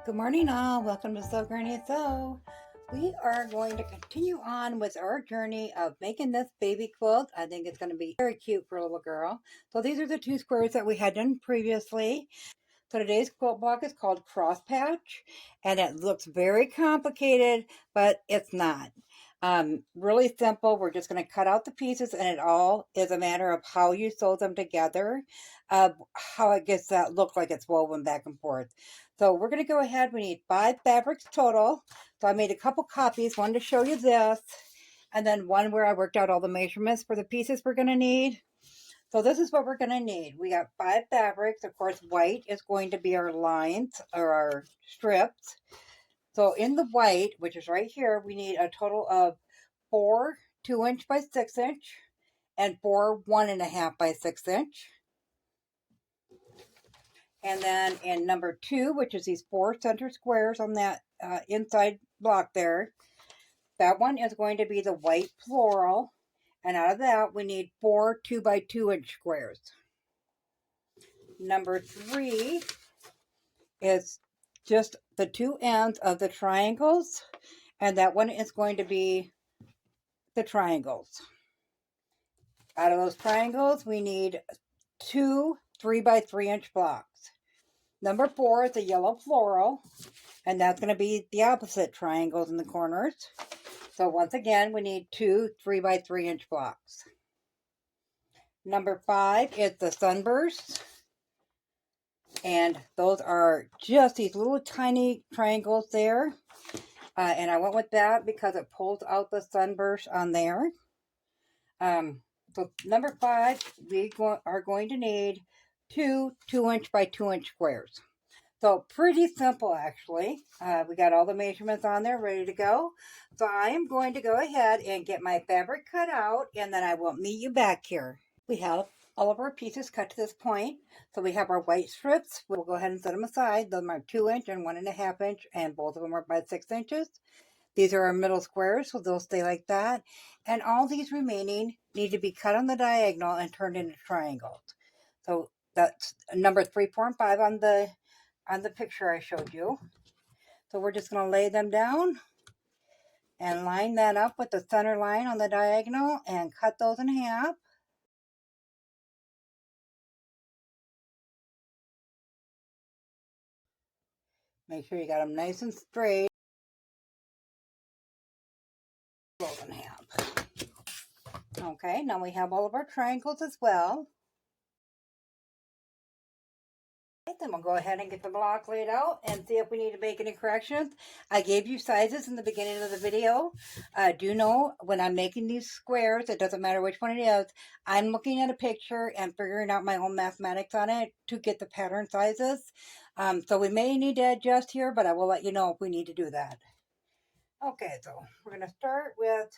Good morning, all. Welcome to Sew Granny Sew. We are going to continue on with our journey of making this baby quilt. I think it's going to be very cute for a little girl. So these are the two squares that we had done previously. So today's quilt block is called Cross Patch, and it looks very complicated, but it's not. Really simple. We're just going to cut out the pieces, and it all is a matter of how you sew them together, how it gets that look like it's woven back and forth. So we're going to go ahead. We need 5 fabrics total. So I made a couple copies, one to show you this, and then one where I worked out all the measurements for the pieces we're going to need. So this is what we're going to need. We got 5 fabrics. Of course, white is going to be our lines or our strips. So in the white, which is right here, we need a total of 4 2-inch by 6-inch and 4 1.5 by 6-inch. And then in number 2, which is these 4 center squares on that inside block there, that one is going to be the white floral. And out of that, we need 4 2 by 2-inch squares. Number 3 is just the 2 ends of the triangles, and that one is going to be the triangles. Out of those triangles, we need 2 3 by 3-inch blocks. Number 4 is the yellow floral, and that's going to be the opposite triangles in the corners. So once again, we need 2 3 by 3-inch blocks. Number 5 is the sunburst, and those are just these little tiny triangles there. And I went with that because it pulls out the sunburst on there. So number 5, we are going to need 2 2-inch by 2-inch squares. So pretty simple, actually. We got all the measurements on there ready to go. So I am going to go ahead and get my fabric cut out, and then I will meet you back here. We have all of our pieces cut to this point. So we have our white strips. We'll go ahead and set them aside. Those are 2-inch and 1.5 inch, and both of them are by 6 inches. These are our middle squares, so they'll stay like that. And all these remaining need to be cut on the diagonal and turned into triangles. So that's number 3, 4, and 5 on the picture I showed you. So we're just going to lay them down and line that up with the center line on the diagonal and cut those in half. Make sure you got them nice and straight. Those in half. Okay, now we have all of our triangles as well. Then we'll go ahead and get the block laid out and see if we need to make any corrections. I gave you sizes in the beginning of the video. Do know when I'm making these squares, it doesn't matter which one it is, I'm looking at a picture and figuring out my own mathematics on it to get the pattern sizes. So we may need to adjust here, but I will let you know if we need to do that. Okay, so we're going to start with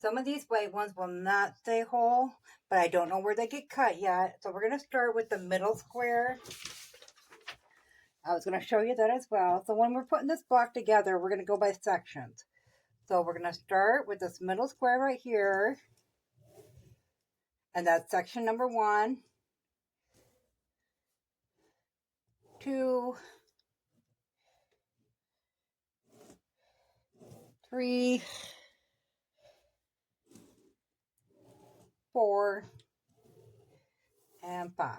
some of these white ones will not stay whole, but I don't know where they get cut yet. So we're going to start with the middle square. I was going to show you that as well. So when we're putting this block together, we're going to go by sections. So we're going to start with this middle square right here. And that's section number 1, 2, 3, 4, and 5.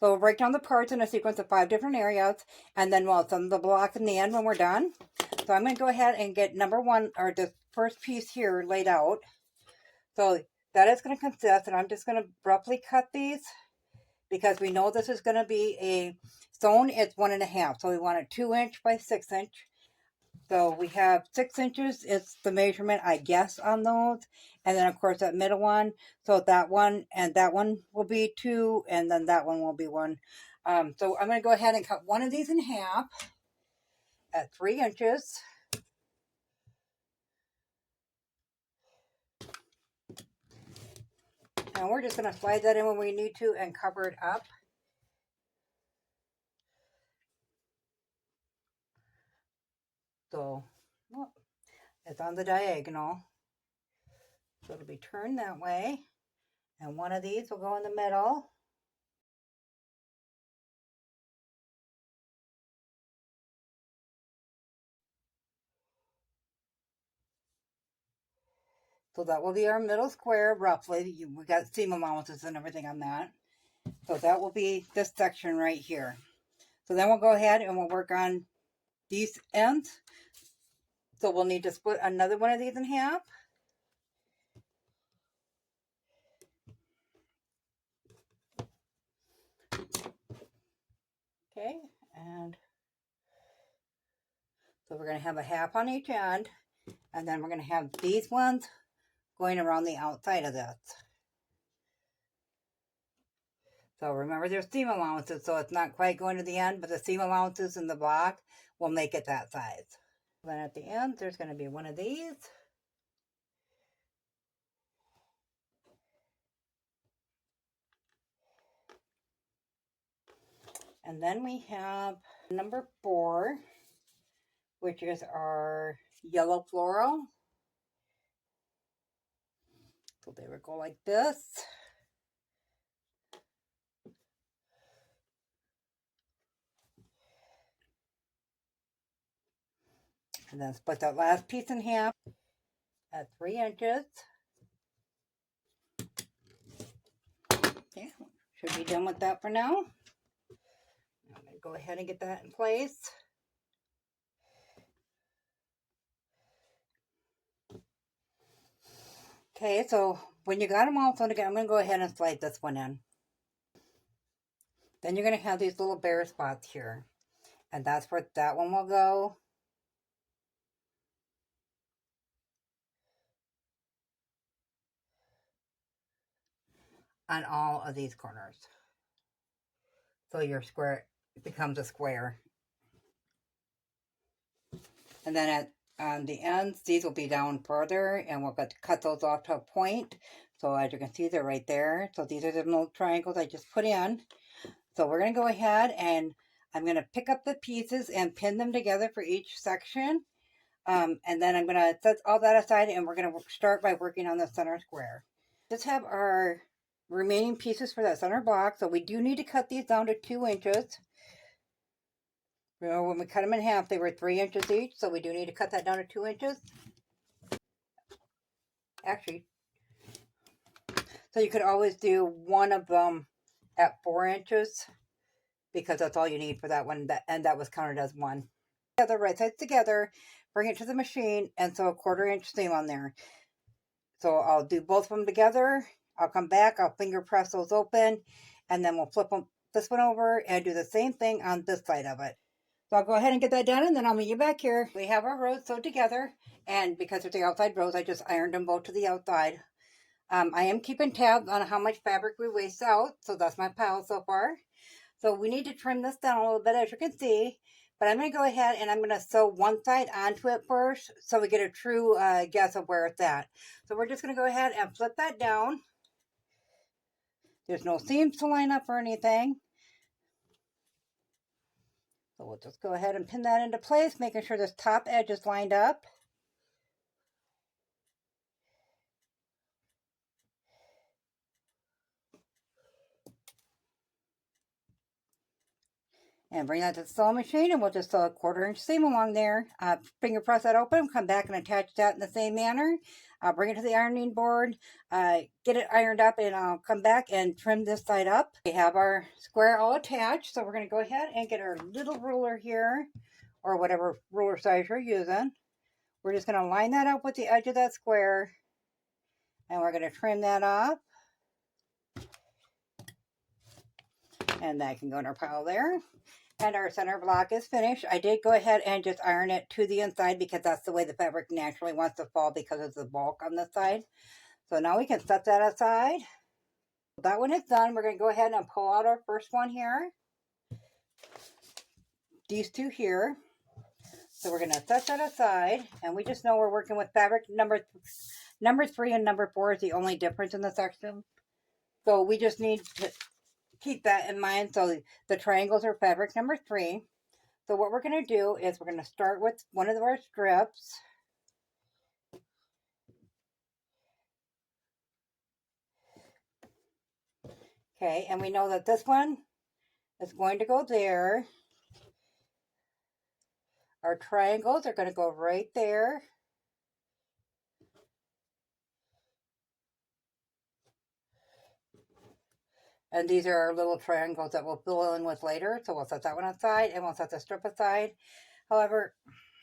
So we'll break down the parts in a sequence of 5 different areas, and then we'll sum the block in the end when we're done. So I'm going to go ahead and get number 1, or the first piece here, laid out. So that is going to consist, and I'm just going to roughly cut these because we know this is going to be a sewn. It's 1.5, so we want a 2-inch by 6-inch. So we have 6 inches is the measurement, I guess, on those. And then, of course, that middle one. So that one and that one will be 2, and then that one will be 1. So I'm going to go ahead and cut one of these in half at 3 inches. And we're just going to slide that in when we need to and cover it up. So it's on the diagonal. So it'll be turned that way. And one of these will go in the middle. So that will be our middle square, roughly. We got seam allowances and everything on that. So that will be this section right here. So then we'll go ahead and we'll work on these ends. So we'll need to split another one of these in half. Okay, and so we're going to have a half on each end, and then we're going to have these ones going around the outside of this. So remember, there's seam allowances, so it's not quite going to the end, but the seam allowances in the block will make it that size. Then at the end, there's going to be one of these. And then we have number 4, which is our yellow floral. So they would go like this. And then split that last piece in half at 3 inches. Okay, should be done with that for now. I'm going to go ahead and get that in place. Okay, so when you got them all sewn together, I'm going to go ahead and slide this one in. Then you're going to have these little bare spots here. And that's where that one will go. On all of these corners. So your square becomes a square. And then on the ends, these will be down further, and we'll cut those off to a point. So as you can see, they're right there. So these are the little triangles I just put in. So we're going to go ahead and I'm going to pick up the pieces and pin them together for each section. And then I'm going to set all that aside, and we're going to start by working on the center square. Just have our remaining pieces for that center block. So we do need to cut these down to 2 inches. Remember when we cut them in half, they were 3 inches each, so we do need to cut that down to 2 inches. Actually, so you could always do one of them at 4 inches, because that's all you need for that one, and that was counted as one. Together, right sides together, bring it to the machine, and sew a 1/4 inch seam on there. So I'll do both of them together. I'll come back, I'll finger press those open, and then we'll flip this one over and do the same thing on this side of it. So I'll go ahead and get that done, and then I'll meet you back here. We have our rows sewed together, and because it's the outside rows, I just ironed them both to the outside. I am keeping tabs on how much fabric we waste out, so that's my pile so far. So we need to trim this down a little bit, as you can see, but I'm going to go ahead and I'm going to sew one side onto it first, so we get a true guess of where it's at. So we're just going to go ahead and flip that down. There's no seams to line up or anything. So we'll just go ahead and pin that into place, making sure this top edge is lined up. And bring that to the sewing machine, and we'll just sew a 1/4 inch seam along there. Finger press that open, come back and attach that in the same manner. I'll bring it to the ironing board, get it ironed up, and I'll come back and trim this side up. We have our square all attached, so we're going to go ahead and get our little ruler here, or whatever ruler size you're using. We're just going to line that up with the edge of that square, and we're going to trim that off. And that can go in our pile there. And our center block is finished. I did go ahead and just iron it to the inside, because that's the way the fabric naturally wants to fall, because of the bulk on the side. So now we can set that aside. That one is done. We're going to go ahead and pull out our first one here. These two here. So we're going to set that aside. And we just know we're working with fabric number 3 and number 4 is the only difference in the section. So we just need to keep that in mind. So the triangles are fabric number 3. So what we're going to do is we're going to start with one of our strips. Okay, and we know that this one is going to go there. Our triangles are going to go right there. And these are our little triangles that we'll fill in with later. So we'll set that one aside and we'll set the strip aside. However,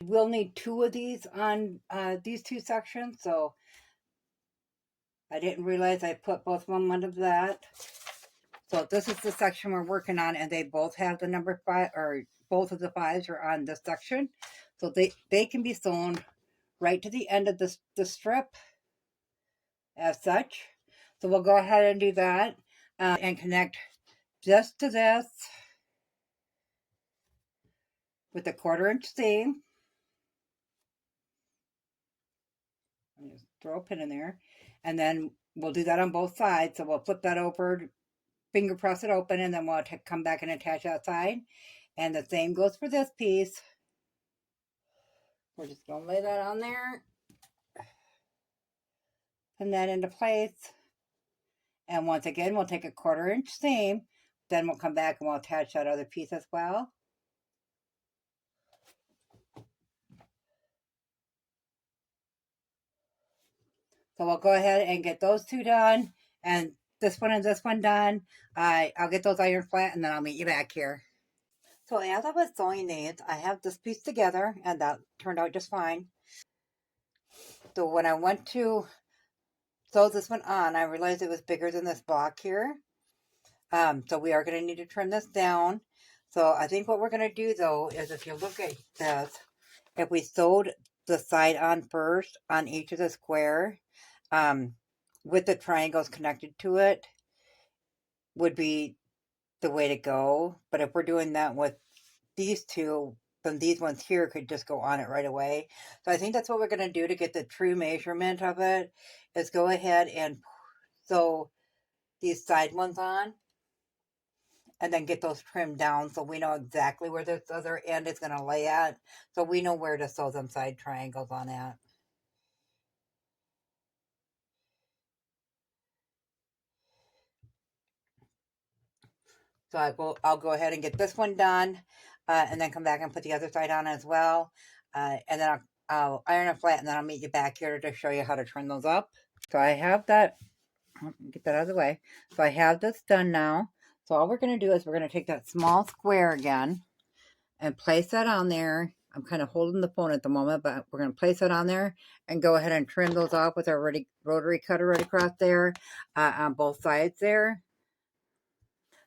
we'll need 2 of these on these 2 sections. So I didn't realize I put both of them under that. So this is the section we're working on, and they both have the number 5, or both of the 5s are on this section. So they can be sewn right to the end of the strip as such. So we'll go ahead and do that and connect just to this with a 1/4 inch seam. Just throw a pin in there, and then we'll do that on both sides. So we'll flip that over, finger press it open, and then we'll come back and attach that side. And the same goes for this piece. We're just gonna lay that on there, pin that into place, and once again we'll take a 1/4 inch seam. Then we'll come back and we'll attach that other piece as well. So we'll go ahead and get those 2 done, and this one done. I'll get those iron flat, and then I'll meet you back here. So as I was sewing these, I have this piece together, and that turned out just fine. So when I went to sew this one on, I realized it was bigger than this block here. So we are going to need to trim this down. So I think what we're going to do, though, is if you look at this, if we sewed the side on first on each of the square, with the triangles connected to it, would be the way to go. But if we're doing that with these 2, then these ones here could just go on it right away. So I think that's what we're going to do to get the true measurement of it, is go ahead and sew these side ones on, and then get those trimmed down so we know exactly where this other end is going to lay at. So we know where to sew them side triangles on that. So I'll go ahead and get this one done, and then come back and put the other side on as well. And then I'll iron it flat, and then I'll meet you back here to show you how to trim those up. So I have that, get that out of the way. So I have this done now. So all we're going to do is we're going to take that small square again and place that on there. I'm kind of holding the phone at the moment, but we're going to place it on there and go ahead and trim those off with our rotary cutter right across there on both sides there.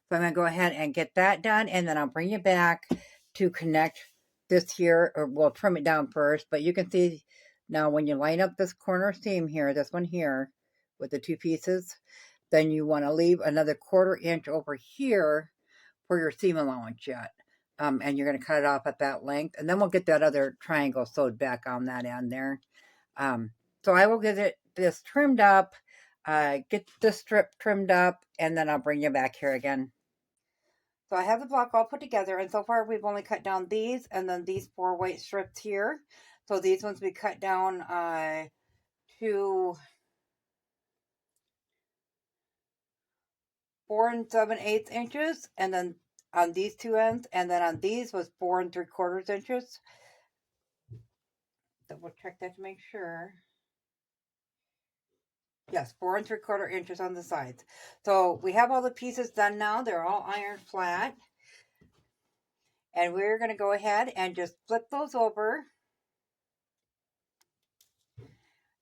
So I'm going to go ahead and get that done, and then I'll bring you back to connect this here, or we'll trim it down first. But you can see now when you line up this corner seam here, this one here with the 2 pieces, then you want to leave another 1/4 inch over here for your seam allowance yet. And you're going to cut it off at that length, and then we'll get that other triangle sewed back on that end there. So I will get this trimmed up, get the strip trimmed up, and then I'll bring you back here again. So I have the block all put together, and so far we've only cut down these and then these 4 white strips here. So these ones we cut down to 4 7/8 inches, and then on these 2 ends, and then on these was 4 3/4 inches. Double check that to make sure. Yes, 4 3/4 inches on the sides. So we have all the pieces done now. They're all iron flat. And we're going to go ahead and just flip those over.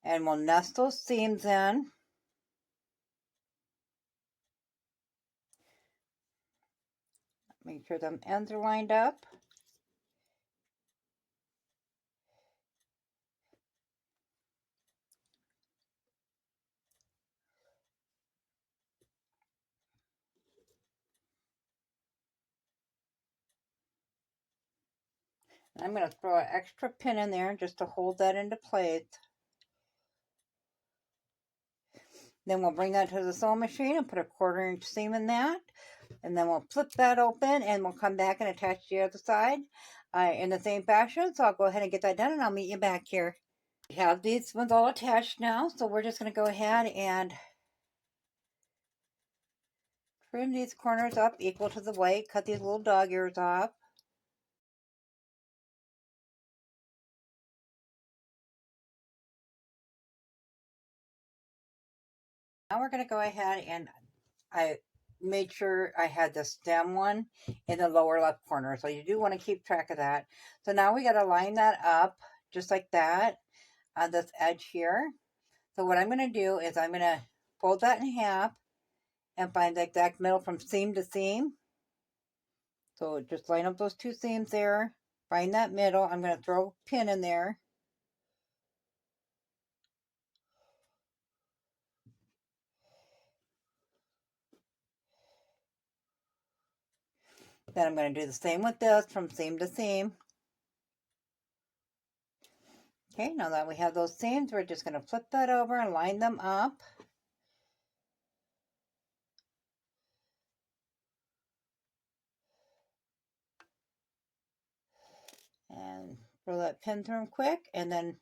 And we'll nest those seams in. Make sure the ends are lined up. I'm going to throw an extra pin in there just to hold that into place. Then we'll bring that to the sewing machine and put a 1/4 inch seam in that. And then we'll flip that open, and we'll come back and attach the other side in the same fashion. So I'll go ahead and get that done, and I'll meet you back here. We have these ones all attached now, so we're just going to go ahead and trim these corners up equal to the weight. Cut these little dog ears off. Now we're going to go ahead and made sure I had the stem one in the lower left corner. So you do want to keep track of that. So now we got to line that up just like that on this edge here. So what I'm going to do is I'm going to fold that in half and find the exact middle from seam to seam. So just line up those two seams there. Find that middle. I'm going to throw a pin in there. Then I'm going to do the same with this from seam to seam. Okay, now that we have those seams, we're just going to flip that over and line them up. And throw that pin through them quick, and then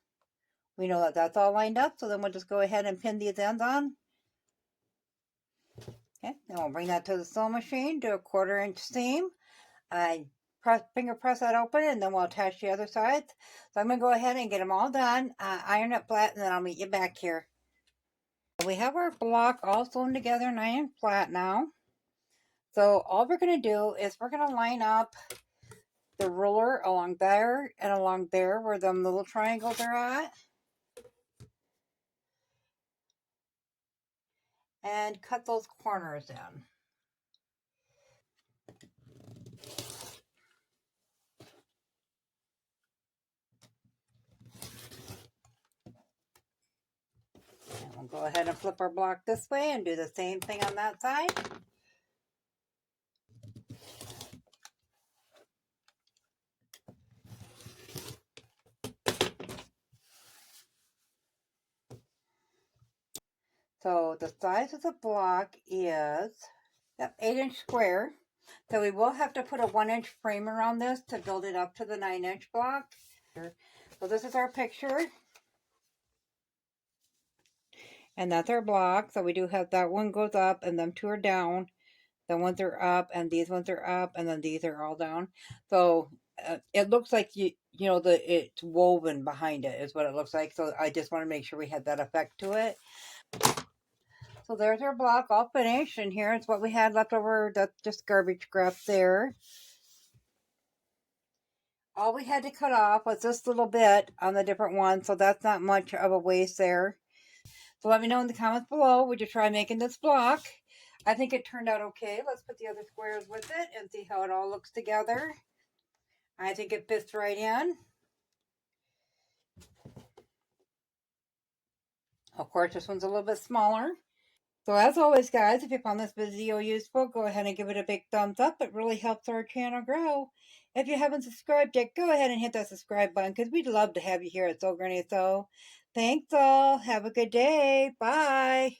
we know that that's all lined up, so then we'll just go ahead and pin these ends on. Okay, then we'll bring that to the sewing machine, do a 1/4 inch seam. I finger press that open, and then we'll attach the other sides. So I'm going to go ahead and get them all done, iron it flat, and then I'll meet you back here. We have our block all sewn together and ironed flat now. So all we're going to do is we're going to line up the ruler along there and along there where them little triangles are at. And cut those corners in. And we'll go ahead and flip our block this way and do the same thing on that side. So the size of the block is 8-inch square. So we will have to put a 1-inch frame around this to build it up to the 9-inch block. So this is our picture. And that's our block. So we do have that one goes up and them two are down. The ones are up and these ones are up and then these are all down. So it looks like it's woven behind it is what it looks like. So I just want to make sure we had that effect to it. So there's our block all finished, and here's what we had left over. That's just garbage scraps there. All we had to cut off was this little bit on the different ones, so that's not much of a waste there. So let me know in the comments below, would you try making this block? I think it turned out okay. Let's put the other squares with it and see how it all looks together. I think it fits right in. Of course, this one's a little bit smaller. So as always, guys, if you found this video useful, go ahead and give it a big thumbs up. It really helps our channel grow. If you haven't subscribed yet, go ahead and hit that subscribe button because we'd love to have you here at Sew Granny Sew. Thanks all. Have a good day. Bye.